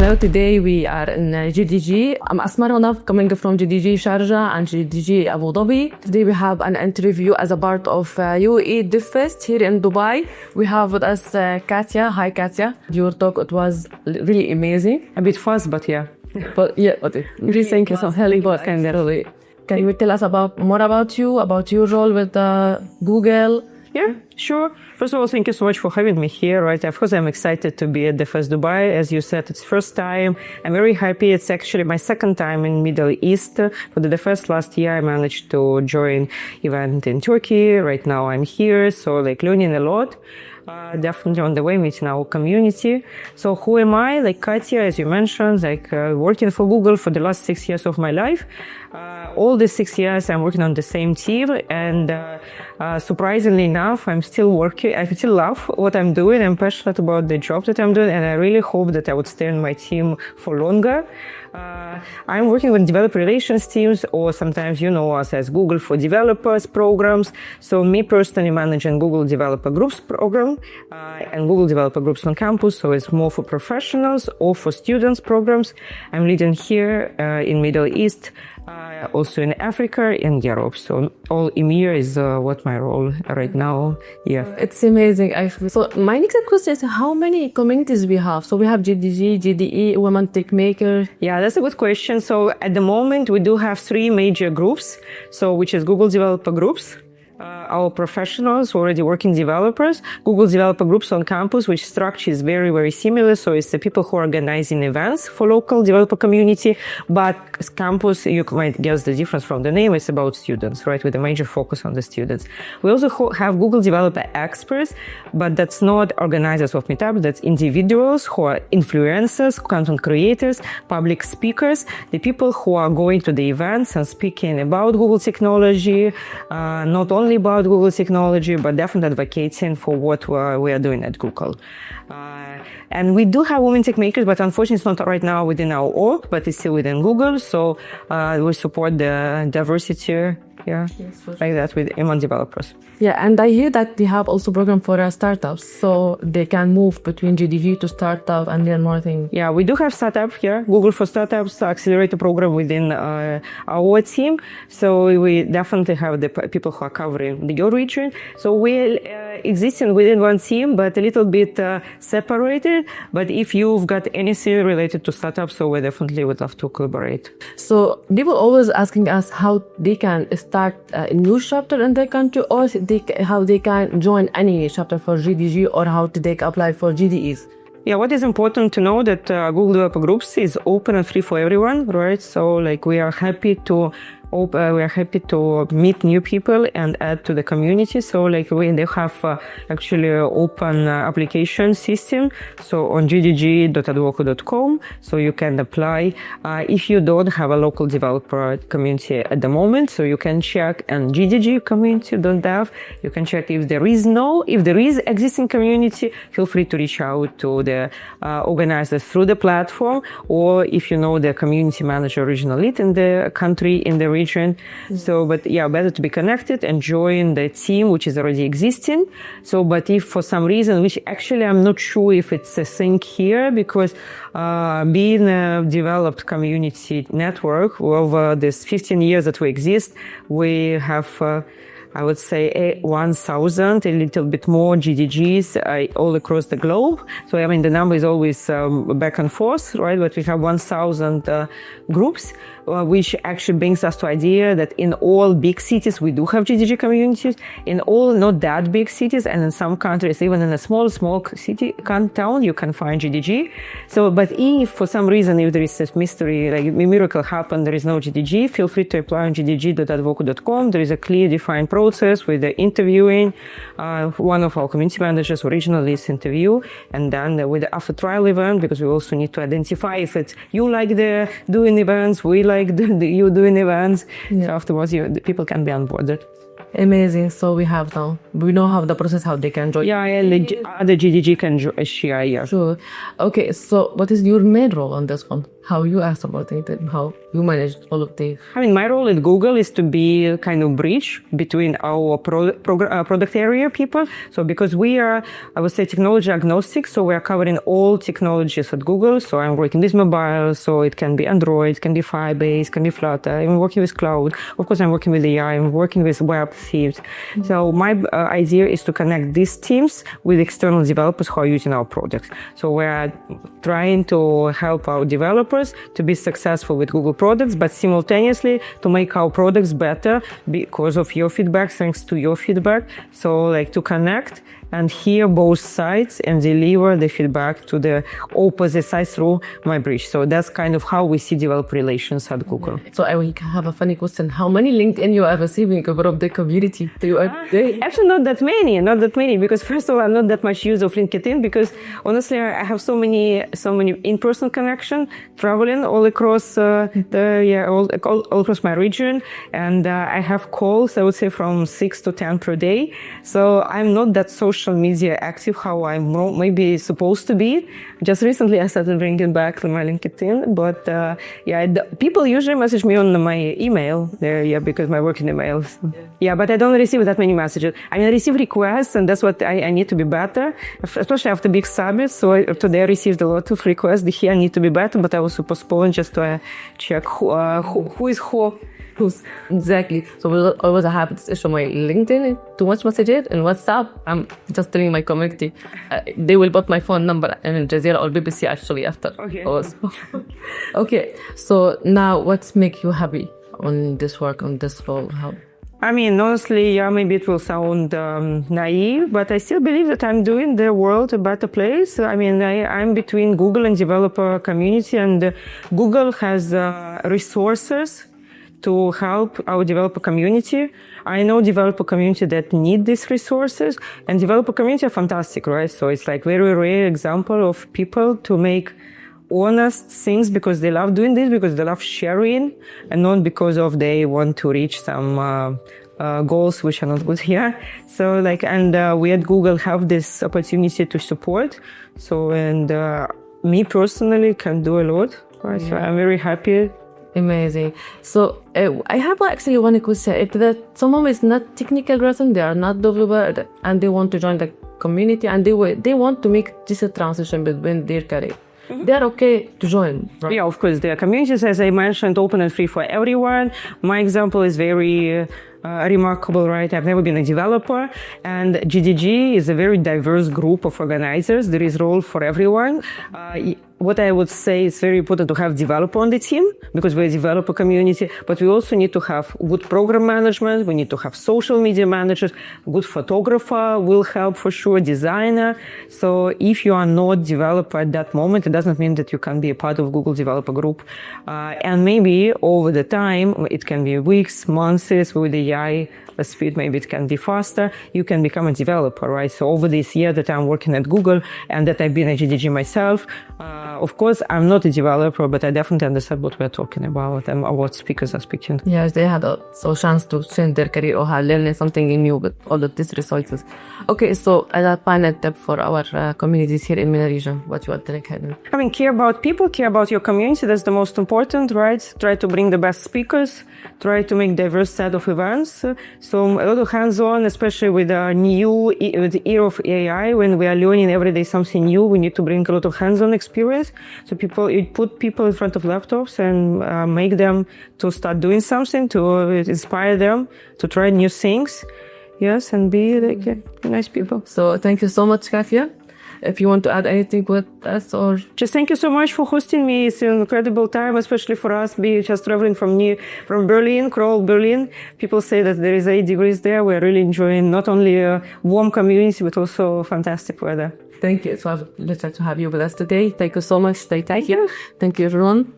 Hello, today we are in GDG. I'm Asma Ramadan, coming from GDG Sharjah and GDG Abu Dhabi. Today we have an interview as a part of UAE DevFest here in Dubai. We have with us Katya. Hi Katya. Your talk, it was really amazing. A bit fast, but yeah. But yeah, really thank you so much. Can you tell us more about you, about your role with Google? Yeah, sure. First of all, thank you so much for having me here, right? Of course, I'm excited to be at DevFest Dubai. As you said, it's first time. I'm very happy. It's actually my second time in Middle East. For the DevFest last year, I managed to join event in Turkey. Right now, I'm here. So learning a lot. Definitely on the way, meeting our community. So who am I? Katya, as you mentioned, working for Google for the last 6 years of my life. All the 6 years I'm working on the same team, and surprisingly enough, I still love what I'm doing. I'm passionate about the job that I'm doing, and I really hope that I would stay on my team for longer. I'm working with developer relations teams, or sometimes you know us as Google for Developers programs. So me personally managing Google Developer Groups program and Google Developer Groups on campus. So it's more for professionals or for students programs. I'm leading here in Middle East, also in Africa and Europe. So all EMEA is what my role right now. Yeah, it's amazing actually. So my next question is, how many communities we have? So we have GDG, GDE, Women Tech Maker. Yeah, that's a good question. So at the moment we do have 3 major groups. So which is Google Developer Groups, our professionals already working developers, Google Developer Groups on campus, which structure is very, very similar. So it's the people who are organizing events for local developer community. But campus, you might guess the difference from the name, it's about students, right? With a major focus on the students. We also have Google Developer Experts, but that's not organizers of meetups. That's individuals who are influencers, content creators, public speakers, the people who are going to the events and speaking about Google technology, not only about Google technology, but definitely advocating for what we are doing at Google. And we do have Women Tech Makers, but unfortunately it's not right now within our org, but it's still within Google. So we support the diversity, like that with Women developers. Yeah, and I hear that they have also program for startups, so they can move between GDG to startup and learn more things. Yeah, we do have startup here, Google for Startups accelerator program within our team. So we definitely have the people who are covering your region. So we're existing within one team, but a little bit separated. But if you've got anything related to startups, so we definitely would love to collaborate. So people always asking us how they can start a new chapter in their country, or how they can join any chapter for GDG, or how to apply for GDEs. Yeah, what is important to know that Google Developer Groups is open and free for everyone, right? So we are happy to meet new people and add to the community. So they have actually open application system. So on gdg.advoco.com, so you can apply. If you don't have a local developer community at the moment, so you can check, and GDG community don't have, you can check if there is existing community, feel free to reach out to the organizers through the platform, or if you know the community manager, regional lead in the country, in the region. So, but yeah, better to be connected and join the team which is already existing. So, but if for some reason, which actually I'm not sure if it's a thing here, because being a developed community network over this 15 years that we exist, we have I would say 1,000, a little bit more GDGs all across the globe. So, I mean, the number is always back and forth, right? But we have 1,000 groups, which actually brings us to idea that in all big cities, we do have GDG communities. In all not that big cities, and in some countries, even in a small city, town, you can find GDG. So, but if for some reason, if there is this mystery, like a miracle happened, there is no GDG, feel free to apply on gdg.advoco.com. There is a clear defined process with the interviewing, one of our community managers, original list interview, and then with the after trial event, because we also need to identify if it's you like the doing events, we like you doing events. Yeah. So afterwards, people can be onboarded. Amazing. So we know how the process, how they can join. Yeah, the GDG can share. Yeah. Sure. Okay. So what is your main role on this one? how you are supporting them, how you manage all of this. I mean, my role at Google is to be a kind of bridge between our product area people. So because we are, I would say, technology agnostic, so we are covering all technologies at Google. So I'm working with mobile, so it can be Android, it can be Firebase, it can be Flutter. I'm working with cloud. Of course, I'm working with AI. I'm working with web themes. So my idea is to connect these teams with external developers who are using our products. So we're trying to help our developers to be successful with Google products, but simultaneously to make our products better because of your feedback, thanks to your feedback. So like to connect and hear both sides and deliver the feedback to the opposite side through my bridge. So that's kind of how we see developer relations at Google. So I will have a funny question. How many LinkedIn you are receiving from the community? Actually, not that many, because first of all, I'm not that much use of LinkedIn because honestly, I have so many in-person connection traveling all across all across my region, and I have calls, I would say, from 6 to 10 per day. So I'm not that social media active how I'm maybe supposed to be. Just recently, I started bringing back my LinkedIn, but people usually message me on my email there, because my working email. But I don't receive that many messages. I mean, I receive requests, and that's what I need to be better, especially after big summits. So today I received a lot of requests. Here I need to be better, but I also postpone just to check who is who. Exactly. So we always have this issue on my LinkedIn, too much messages, and WhatsApp. I'm just telling my community, they will put my phone number in Jazeera or BBC actually after. Okay. Okay. So now what's make you happy on this work, on this role? How? I mean, honestly, maybe it will sound naive, but I still believe that I'm doing the world a better place. I mean, I'm between Google and developer community, and Google has resources to help our developer community. I know developer community that need these resources, and developer community are fantastic, right? So it's like very rare example of people to make honest things because they love doing this, because they love sharing, and not because of they want to reach some goals which are not good here. So we at Google have this opportunity to support. So, and me personally can do a lot, right? So I'm very happy. Amazing. So I have actually one question. If that someone is not technical person, they are not developer, and they want to join the community, and they want to make this a transition between their career, they are okay to join, right? Yeah, of course. The communities, as I mentioned, open and free for everyone. My example is very remarkable, right? I've never been a developer, and GDG is a very diverse group of organizers. There is role for everyone. What I would say is very important to have developer on the team because we're a developer community, but we also need to have good program management. We need to have social media managers, good photographer will help for sure, designer. So if you are not developer at that moment, it doesn't mean that you can be a part of Google developer group. And maybe over the time, it can be weeks, months with the AI speed, maybe it can be faster. You can become a developer, right? So over this year that I'm working at Google and that I've been at GDG myself, of course, I'm not a developer, but I definitely understand what we're talking about and what speakers are speaking. Yes, they had a chance to change their career or learn something new with all of these resources. Okay, so as a final tip for our communities here in MENA region, what you are telling? I mean, care about people, care about your community. That's the most important, right? Try to bring the best speakers. Try to make diverse set of events. So a lot of hands-on, especially with the era of AI, when we are learning every day something new, we need to bring a lot of hands-on experience. So you put people in front of laptops and make them to start doing something, to inspire them to try new things. Yes, and be nice people. So thank you so much, Katya. If you want to add anything with us, or just thank you so much for hosting me. It's an incredible time, especially for us, just traveling from Berlin, Kroll, Berlin. People say that there is 8 degrees there. We're really enjoying not only a warm community, but also fantastic weather. Thank you. It's a pleasure to have you with us today. Thank you so much. Thank you. Thank you, everyone.